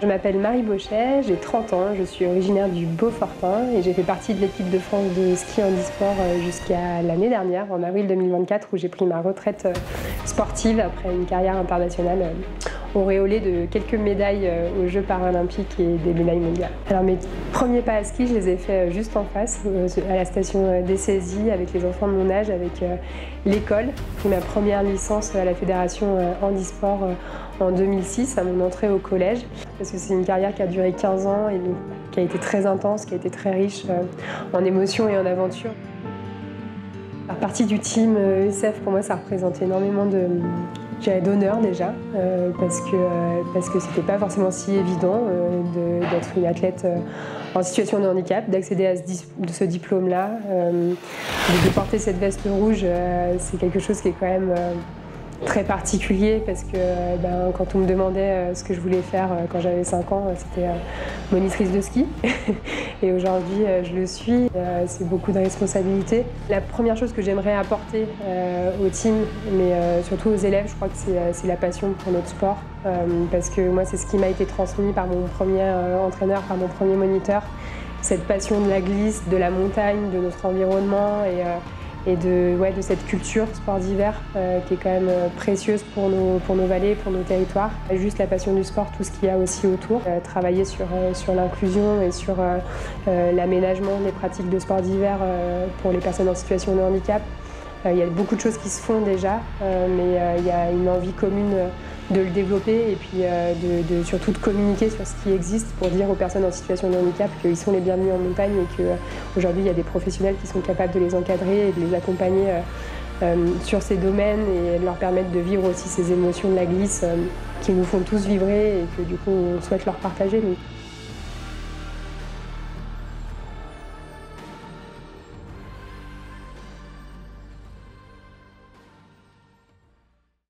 Je m'appelle Marie Bauchet, j'ai 30 ans, je suis originaire du Beaufortin et j'ai fait partie de l'équipe de France de ski handisport jusqu'à l'année dernière, en avril 2024, où j'ai pris ma retraite sportive après une carrière internationale auréolée de quelques médailles aux Jeux paralympiques et des médailles mondiales. Alors mes premiers pas à ski, je les ai faits juste en face, à la station d'Essaizy, avec les enfants de mon âge, avec l'école. J'ai pris ma première licence à la fédération handisport en 2006, à mon entrée au collège, parce que c'est une carrière qui a duré 15 ans et donc, qui a été très intense, qui a été très riche en émotions et en aventures. Faire partie du team ESF, pour moi, ça représente énormément d'honneur déjà, parce que c'était pas forcément si évident d'être une athlète en situation de handicap, d'accéder à ce diplôme-là, de porter cette veste rouge, c'est quelque chose qui est quand même très particulier, parce que quand on me demandait ce que je voulais faire quand j'avais 5 ans, c'était monitrice de ski. Et aujourd'hui, je le suis. C'est beaucoup de responsabilités. La première chose que j'aimerais apporter au team, mais surtout aux élèves, je crois que c'est la passion pour notre sport. Parce que moi, c'est ce qui m'a été transmis par mon premier entraîneur, par mon premier moniteur. Cette passion de la glisse, de la montagne, de notre environnement et de cette culture sport d'hiver qui est quand même précieuse pour nos vallées, pour nos territoires. Juste la passion du sport, tout ce qu'il y a aussi autour. Travailler sur l'inclusion et sur l'aménagement des pratiques de sport d'hiver pour les personnes en situation de handicap. Il y a beaucoup de choses qui se font déjà, mais il y a une envie commune de le développer et puis surtout de communiquer sur ce qui existe pour dire aux personnes en situation de handicap qu'ils sont les bienvenus en montagne et qu'aujourd'hui il y a des professionnels qui sont capables de les encadrer et de les accompagner sur ces domaines et de leur permettre de vivre aussi ces émotions de la glisse qui nous font tous vibrer et que du coup on souhaite leur partager. Donc.